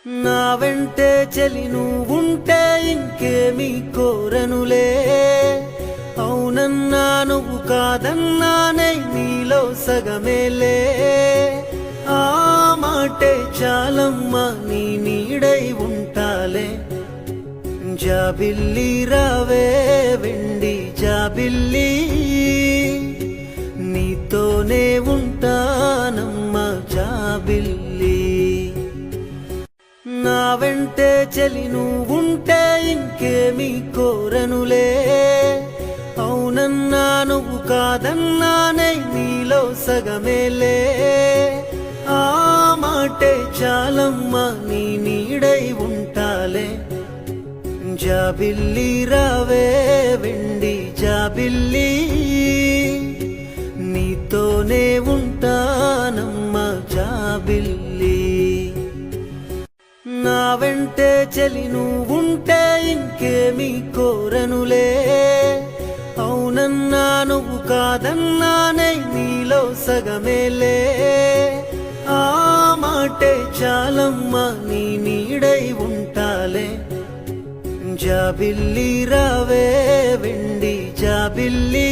నా వెంటే చెలి నువ్వుంటే ఇంకేమీ కోరనులే. అవునన్నా నువ్వు కాదన్నానే నీలో సగమేలే. ఆ మాటే చాలమ్మా నీ నీడై ఉంటాలే. జాబిల్లి రావే వెండి జాబిల్లి, నీతోనే ఉంటానమ్మా జాబిల్లి. నా వెంటే చెలి నువ్వుంటే ఇంకేమీ కోరనులే. అవునన్నా నువ్వు కాదన్నానే నీలో సగమేలే. ఆ మాటే చాలమ్మా నీ నీడై ఉంటాలే. జాబిల్లి రావే వెండి జాబిల్లి, నీతోనే ఉంటానమ్మా జాబిల్లి. నా వెంటే చెలి నువ్వుంటే ఇంకేమీ కోరనులే. అవునన్నా నువ్వు కాదన్నానే నీలో సగమేలే. ఆ మాటే చాలమ్మా నీ నీడై ఉంటాలే. జాబిల్లి రావే వెండి జాబిల్లి.